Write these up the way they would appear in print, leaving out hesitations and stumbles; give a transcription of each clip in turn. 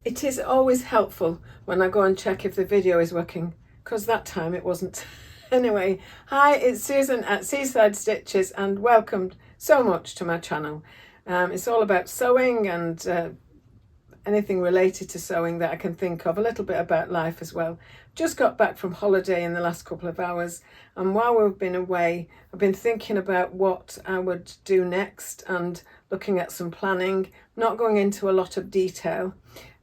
It is always helpful when I go and check if the video is working, because that time it wasn't. Anyway, hi, it's Susan at Seaside Stitches and welcome so much to my channel. It's all about sewing and anything related to sewing that I can think of, a little bit about life as well. Just got back from holiday in the last couple of hours, and while we've been away I've been thinking about what I would do next and looking at some planning, not going into a lot of detail.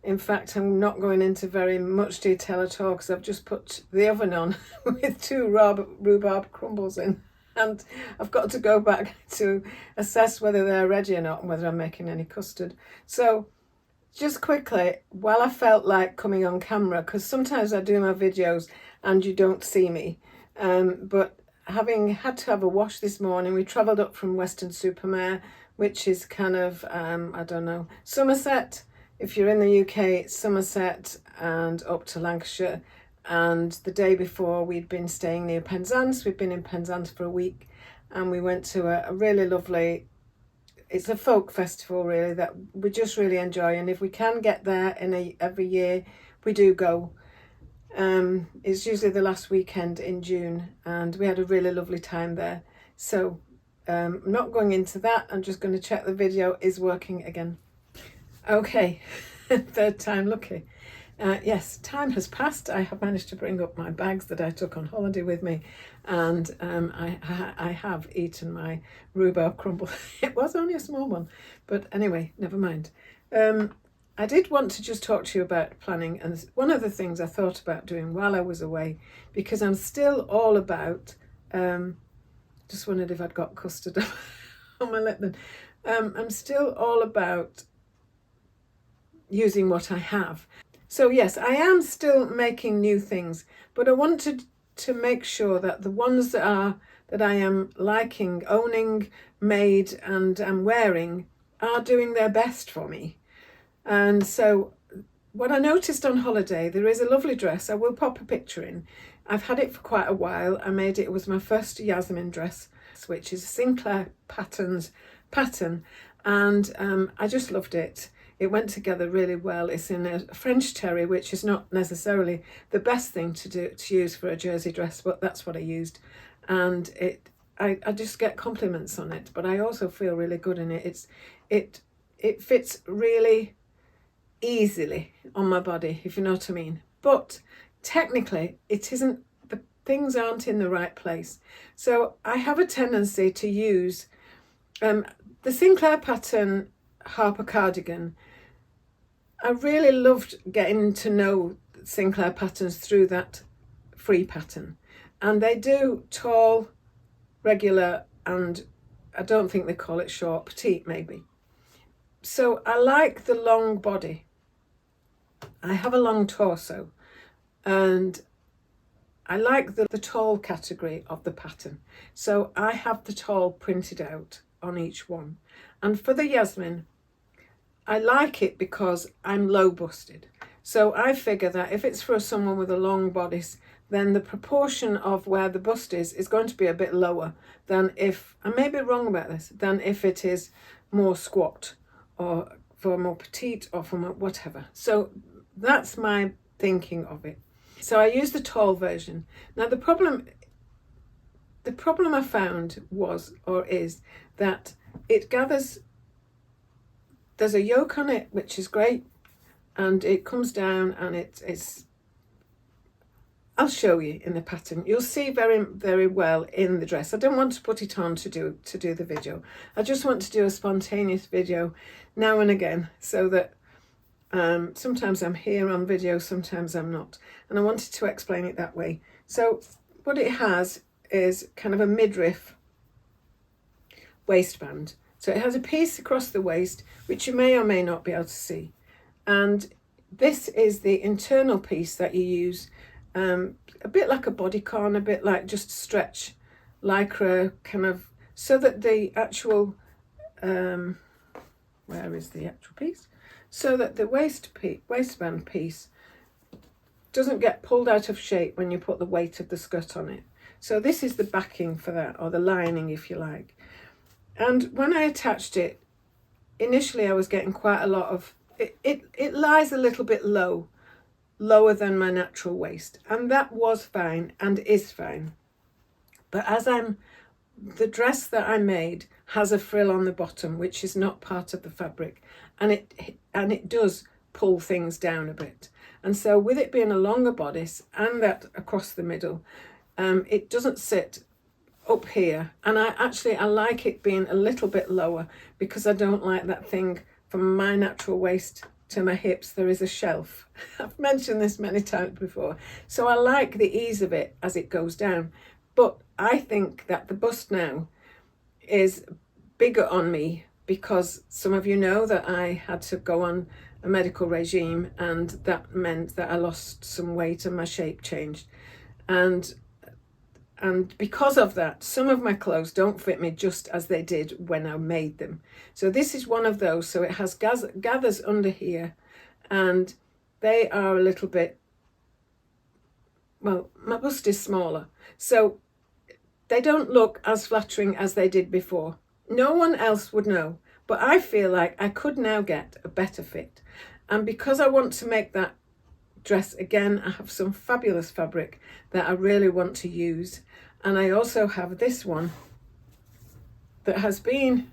In fact, I'm not going into very much detail at all because I've just put the oven on with 2 rhubarb crumbles in, and I've got to go back to assess whether they're ready or not and whether I'm making any custard. So just quickly, while I felt like coming on camera, because sometimes I do my videos and you don't see me, but having had to have a wash this morning, we travelled up from Weston-super-Mare, which is kind of, I don't know, Somerset. If you're in the UK, it's Somerset and up to Lancashire. And the day before we'd been staying near Penzance. We'd been in Penzance for a week, and we went to a really lovely, it's a folk festival really that we just really enjoy. And if we can get there every year, we do go. It's usually the last weekend in June, and we had a really lovely time there. So I'm not going into that. I'm just going to check the video is working again. Okay, third time lucky. Yes, time has passed. I have managed to bring up my bags that I took on holiday with me, and I have eaten my rhubarb crumble. It was only a small one, but anyway, never mind. I did want to just talk to you about planning, and one of the things I thought about doing while I was away, because I'm still all about, just wondered if I'd got custard on my lip then. I'm still all about using what I have. So yes, I am still making new things, but I wanted to make sure that the ones that I am liking, owning, made and am wearing are doing their best for me. And so what I noticed on holiday, there is a lovely dress. I will pop a picture in. I've had it for quite a while. I made it, it was my first Yasmin dress, which is a Sinclair pattern, and I just loved it. It went together really well. It's in a French terry, which is not necessarily the best thing to use for a jersey dress, but that's what I used. And I just get compliments on it, but I also feel really good in it. It fits really easily on my body, if you know what I mean. But technically, it isn't. The things aren't in the right place. So I have a tendency to use the Sinclair pattern Harper cardigan. I really loved getting to know Sinclair patterns through that free pattern, and they do tall, regular, and I don't think they call it short, petite maybe. So I like the long body. I have a long torso, and I like the tall category of the pattern. So I have the tall printed out on each one. And for the Yasmin, I like it because I'm low busted. So I figure that if it's for someone with a long bodice, then the proportion of where the bust is going to be a bit lower than if, I may be wrong about this, than if it is more squat or for more petite or for more whatever. So that's my thinking of it. So I use the tall version. Now the problem I found was, or is, that it gathers. There's a yoke on it, which is great, and it comes down, and it's I'll show you in the pattern. You'll see very, very well in the dress. I don't want to put it on to do the video. I just want to do a spontaneous video now and again, so that sometimes I'm here on video, sometimes I'm not, and I wanted to explain it that way. So what it has is kind of a midriff waistband. So it has a piece across the waist, which you may or may not be able to see. And this is the internal piece that you use, a bit like a bodycon, a bit like just stretch lycra kind of, so that the actual, where is the actual piece? So that the waistband piece doesn't get pulled out of shape when you put the weight of the skirt on it. So this is the backing for that, or the lining if you like. And when I attached it, initially I was getting quite a lot of, it lies a little bit lower than my natural waist, and that was fine and is fine. But the dress that I made has a frill on the bottom, which is not part of the fabric, and it does pull things down a bit. And so with it being a longer bodice and that across the middle, it doesn't sit up here. And I like it being a little bit lower, because I don't like that thing from my natural waist to my hips. There is a shelf. I've mentioned this many times before. So I like the ease of it as it goes down. But I think that the bust now is bigger on me, because some of you know that I had to go on a medical regime, and that meant that I lost some weight and my shape changed. And because of that, some of my clothes don't fit me just as they did when I made them. So this is one of those. So it has gathers under here, and they are a little bit, well, my bust is smaller. So they don't look as flattering as they did before. No one else would know, but I feel like I could now get a better fit. And because I want to make that dress again, I have some fabulous fabric that I really want to use. And I also have this one that has been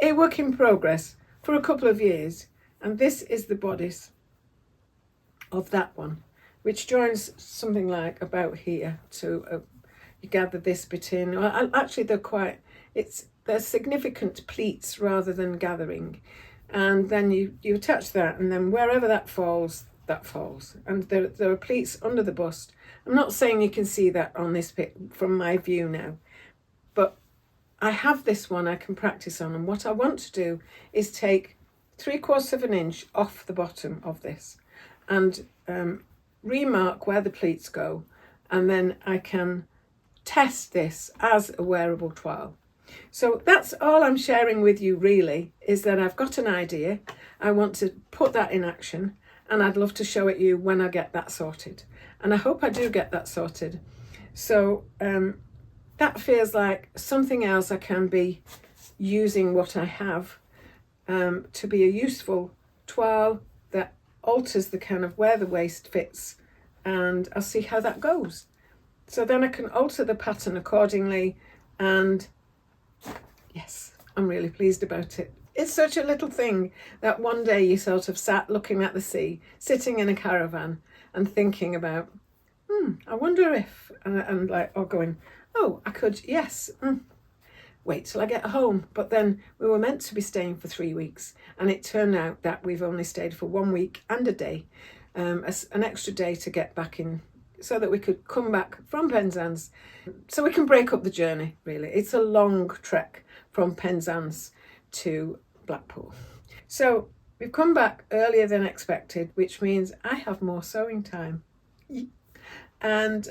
a work in progress for a couple of years. And this is the bodice of that one, which joins something like about here to you gather this bit in. Well, actually, they're significant pleats rather than gathering. And then you attach that, and then wherever that falls, and there are pleats under the bust. I'm not saying you can see that on this pic from my view now, but I have this one I can practice on, and what I want to do is take 3/4 of an inch off the bottom of this and remark where the pleats go, and then I can test this as a wearable toile. So that's all I'm sharing with you, really, is that I've got an idea. I want to put that in action, and I'd love to show it you when I get that sorted. And I hope I do get that sorted. So that feels like something else I can be using what I have to be a useful toile that alters the kind of where the waist fits, and I'll see how that goes. So then I can alter the pattern accordingly, and yes, I'm really pleased about it. It's such a little thing that one day you sort of sat looking at the sea, sitting in a caravan and thinking about, I wonder if, and like, or going, oh, I could, yes, wait till I get home. But then we were meant to be staying for 3 weeks, and it turned out that we've only stayed for 1 week and a day, an extra day to get back in, so that we could come back from Penzance, so we can break up the journey, really. It's a long trek from Penzance to Blackpool. So we've come back earlier than expected, which means I have more sewing time. And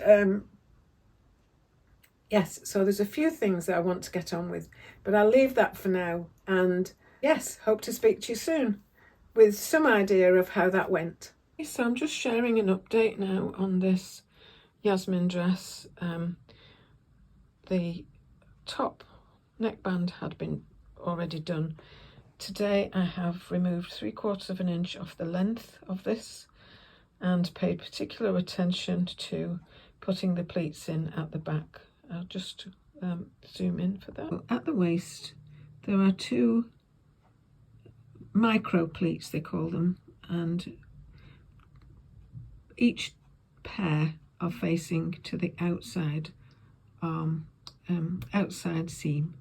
yes, so there's a few things that I want to get on with, but I'll leave that for now. And yes, hope to speak to you soon with some idea of how that went. So I'm just sharing an update now on this Yasmin dress. The top neckband had been already done. Today I have removed 3/4 of an inch off the length of this and paid particular attention to putting the pleats in at the back. I'll just zoom in for that. At the waist there are 2 micro pleats, they call them, and each pair are facing to the outside outside seam.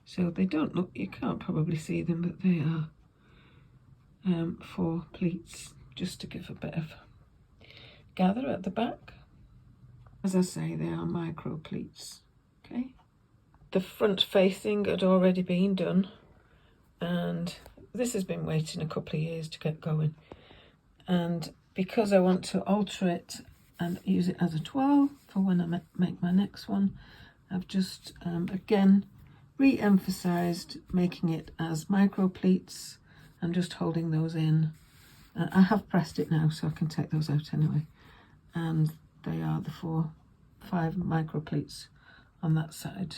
So they don't look, you can't probably see them, but they are 4 pleats, just to give a bit of gather at the back. As I say, they are micro pleats. Okay. The front facing had already been done, and this has been waiting a couple of years to get going. And because I want to alter it and use it as a toile for when I make my next one, I've just again re-emphasized making it as micro pleats and just holding those in. I have pressed it now, so I can take those out anyway. And they are the 5 micro pleats on that side.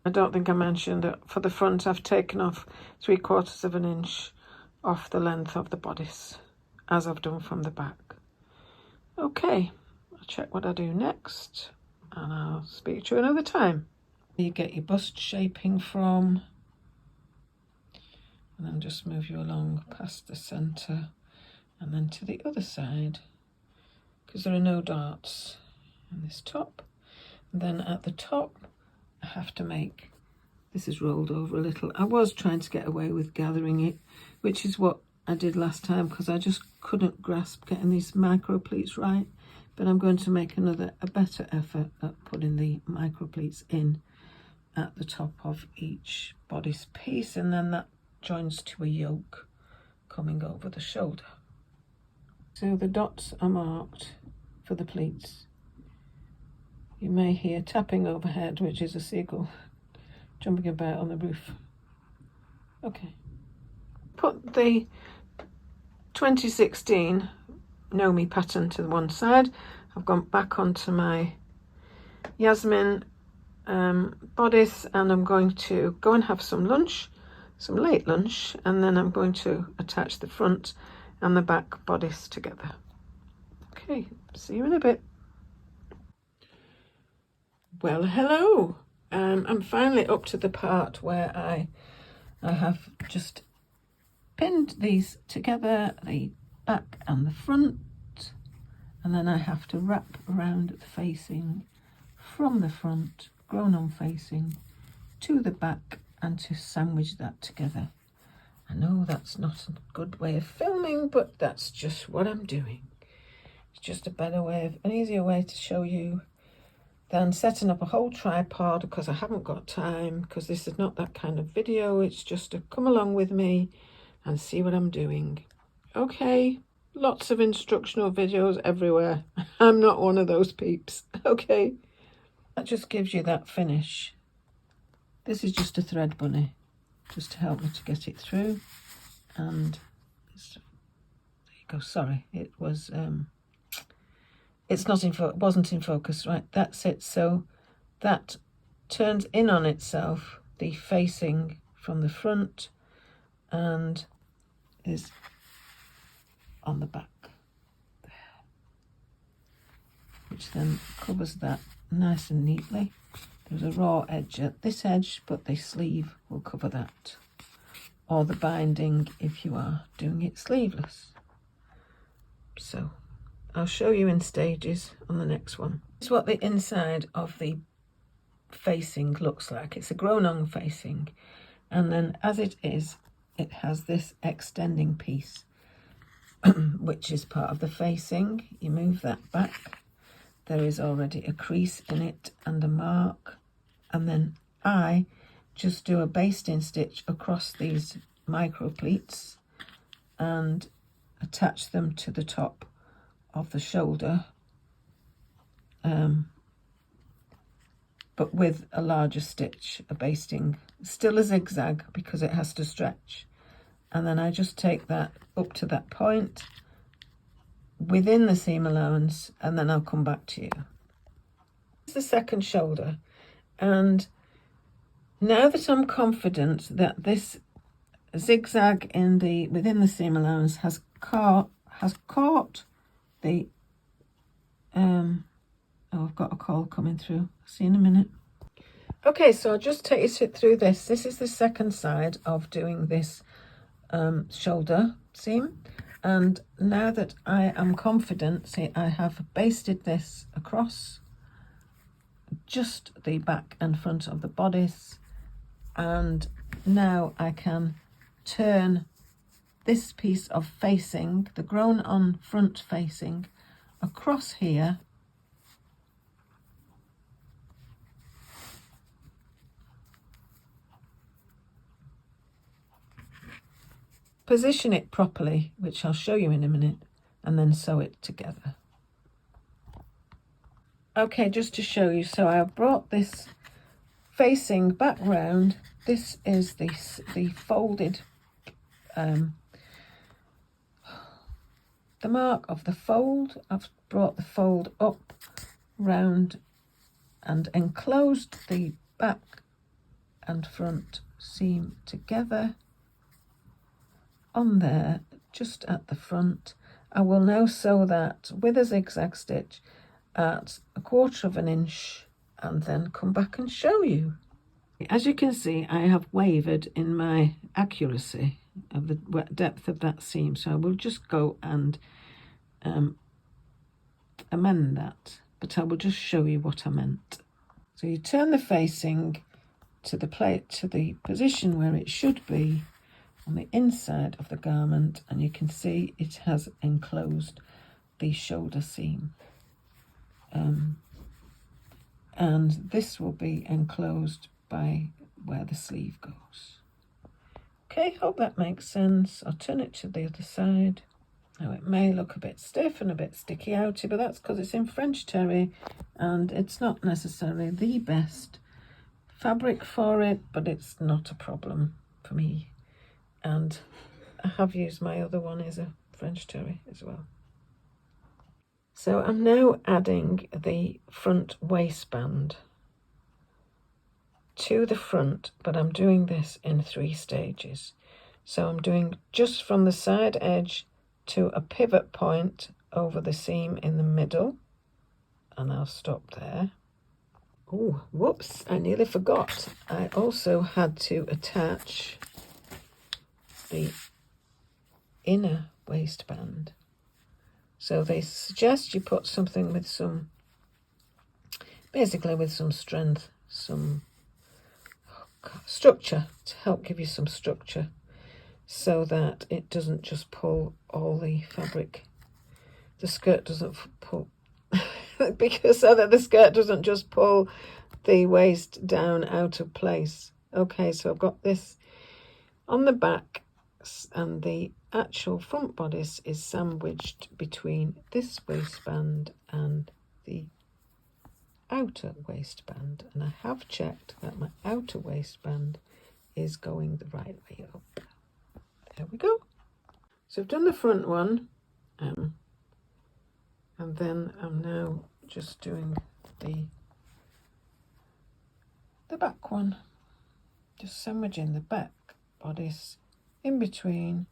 I don't think I mentioned that for the front I've taken off 3/4 of an inch off the length of the bodice, as I've done from the back. Okay, I'll check what I do next, and I'll speak to you another time. You get your bust shaping from, and then just move you along past the centre and then to the other side, because there are no darts in this top. And then at the top I have to make, this is rolled over a little. I was trying to get away with gathering it, which is what I did last time, because I just couldn't grasp getting these micro pleats right. But I'm going to make a better effort at putting the micro pleats in at the top of each bodice piece, and then that joins to a yoke coming over the shoulder. So the dots are marked for the pleats. You may hear tapping overhead, which is a seagull jumping about on the roof. Okay. Put the 2016 Know Me pattern to one side. I've gone back onto my Yasmin bodice, and I'm going to go and have some lunch, some late lunch, and then I'm going to attach the front and the back bodice together. Okay, see you in a bit. Well, hello. I'm finally up to the part where I have just pinned these together, the back and the front, and then I have to wrap around the facing from the front, grown on facing, to the back, and to sandwich that together. I know that's not a good way of filming, but that's just what I'm doing. It's just a better way, an easier way to show you than setting up a whole tripod, because I haven't got time, because this is not that kind of video. It's just to come along with me and see what I'm doing. Okay, lots of instructional videos everywhere. I'm not one of those peeps. Okay, that just gives you that finish. This is just a thread bunny, just to help me to get it through. And there you go. Sorry, it was it's not in wasn't in focus. Right, that's it. So that turns in on itself, the facing from the front, and is on the back there, which then covers that nice and neatly. There's a raw edge at this edge, but the sleeve will cover that, or the binding if you are doing it sleeveless. So I'll show you in stages on the next one. This is what the inside of the facing looks like. It's a grown-on facing, and then as it is, it has this extending piece which is part of the facing. You move that back, there is already a crease in it and a mark, and then I just do a basting stitch across these micro pleats and attach them to the top of the shoulder, but with a larger stitch, a basting, still a zigzag because it has to stretch. And then I just take that up to that point within the seam allowance, and then I'll come back to you. This is the second shoulder, and now that I'm confident that this zigzag in the within the seam allowance has caught the oh, I've got a call coming through. See you in a minute. Okay, so I'll just take you through this. This is the second side of doing this shoulder seam, and now that I am confident, see, I have basted this across just the back and front of the bodice, and now I can turn this piece of facing, the grown on front facing, across here, position it properly, which I'll show you in a minute, and then sew it together. Okay, just to show you, so I brought this facing back round. This is the folded, the mark of the fold. I've brought the fold up, round, and enclosed the back and front seam together. on there just at the front. I will now sew that with a zigzag stitch at 1/4 of an inch and then come back and show you. As you can see, I have wavered in my accuracy of the depth of that seam, so I will just go and amend that, but I will just show you what I meant. So you turn the facing to the position where it should be on the inside of the garment, and you can see it has enclosed the shoulder seam, and this will be enclosed by where the sleeve goes. Okay, hope that makes sense. I'll turn it to the other side. Now it may look a bit stiff and a bit sticky outy, but that's because it's in French terry and it's not necessarily the best fabric for it, but it's not a problem for me. And I have used my other one as a French terry as well. So I'm now adding the front waistband to the front, but I'm doing this in 3 stages. So I'm doing just from the side edge to a pivot point over the seam in the middle, and I'll stop there. Oh, whoops, I nearly forgot. I also had to attach the inner waistband. So they suggest you put something with some, basically with some strength, some structure, to help give you some structure, so that it doesn't just pull all the fabric, the skirt doesn't pull, because so that the skirt doesn't just pull the waist down out of place. Okay, so I've got this on the back, and the actual front bodice is sandwiched between this waistband and the outer waistband, and I have checked that my outer waistband is going the right way up. There we go. So I've done the front one, and then I'm now just doing the back one, just sandwiching the back bodice in between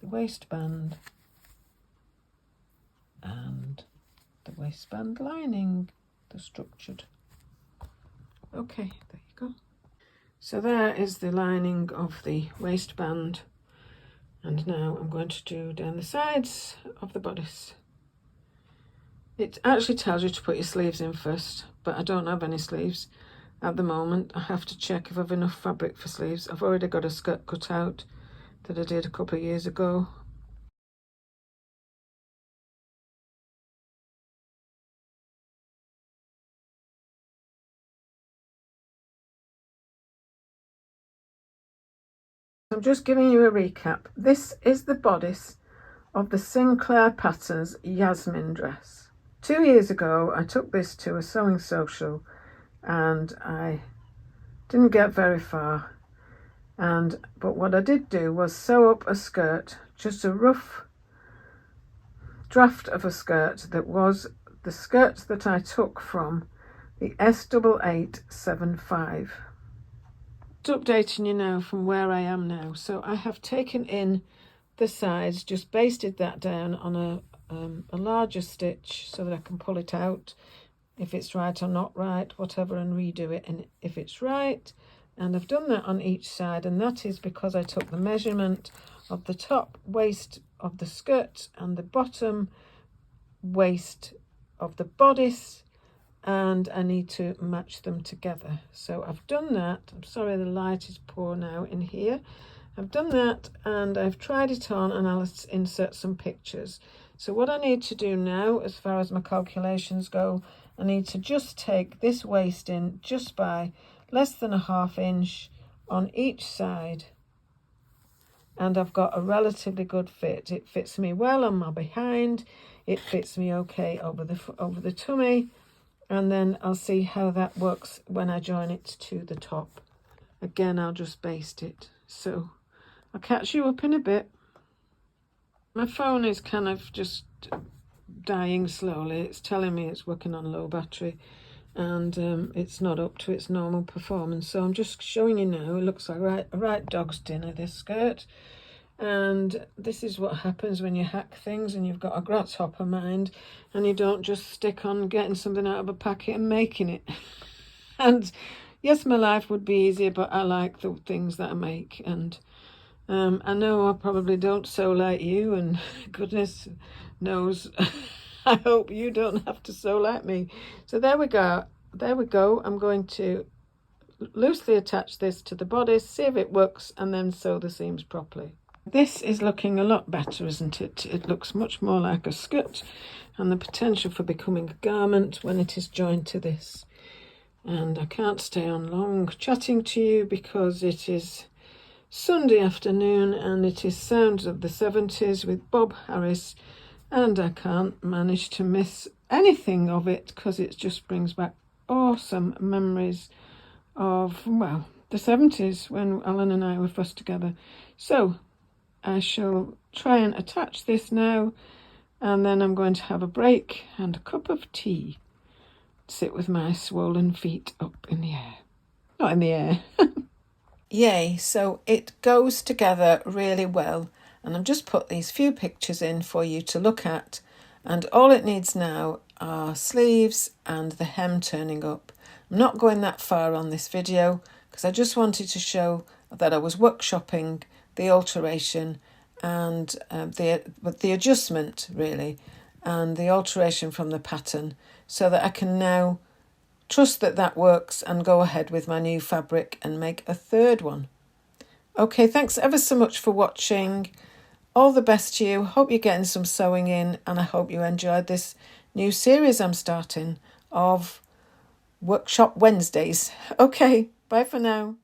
the waistband and the waistband lining, the structured. Okay, there you go. So there is the lining of the waistband, and now I'm going to do down the sides of the bodice. It actually tells you to put your sleeves in first, but I don't have any sleeves at the moment. I have to check if I've enough fabric for sleeves. I've already got a skirt cut out that I did a couple of years ago. I'm just giving you a recap. This is the bodice of the Sinclair Patterns Yasmin dress. 2 years ago, I took this to a sewing social and I didn't get very far. But what I did do was sew up a skirt, just a rough draft of a skirt that was the skirt that I took from the S8875. Updating you now from where I am now. So I have taken in the sides, just basted that down on a larger stitch so that I can pull it out if it's right or not right, whatever, and redo it and if it's right. And I've done that on each side, and that is because I took the measurement of the top waist of the skirt and the bottom waist of the bodice, and I need to match them together. So I've done that. I'm sorry the light is poor now in here. I've done that and I've tried it on, and I'll insert some pictures. So what I need to do now, as far as my calculations go, I need to just take this waist in just by less than a ½ inch on each side, and I've got a relatively good fit. It fits me well on my behind, it fits me okay over the tummy, and then I'll see how that works when I join it to the top. Again, I'll just baste it. So I'll catch you up in a bit. My phone is kind of just dying slowly. It's telling me it's working on low battery, and it's not up to its normal performance. So I'm just showing you now. It looks like a right dog's dinner, this skirt. And this is what happens when you hack things and you've got a grasshopper mind and you don't just stick on getting something out of a packet and making it. And yes, my life would be easier, but I like the things that I make. And I know I probably don't sew like you, and goodness knows I hope you don't have to sew like me. So there we go. There we go. I'm going to loosely attach this to the bodice, see if it works, and then sew the seams properly. This is looking a lot better, isn't it? It looks much more like a skirt and the potential for becoming a garment when it is joined to this. And I can't stay on long chatting to you because it is Sunday afternoon and it is Sounds of the 70s with Bob Harris, and I can't manage to miss anything of it because it just brings back awesome memories of, well, the 70s when Alan and I were first together. So I shall try and attach this now, and then I'm going to have a break and a cup of tea. Sit with my swollen feet up in the air. Not in the air. Yay, so it goes together really well. And I've just put these few pictures in for you to look at. And all it needs now are sleeves and the hem turning up. I'm not going that far on this video because I just wanted to show that I was workshopping the alteration and the adjustment really, and the alteration from the pattern, so that I can now trust that that works and go ahead with my new fabric and make a third one. Okay, thanks ever so much for watching. All the best to you. Hope you're getting some sewing in, and I hope you enjoyed this new series I'm starting of Workshop Wednesdays. Okay, bye for now.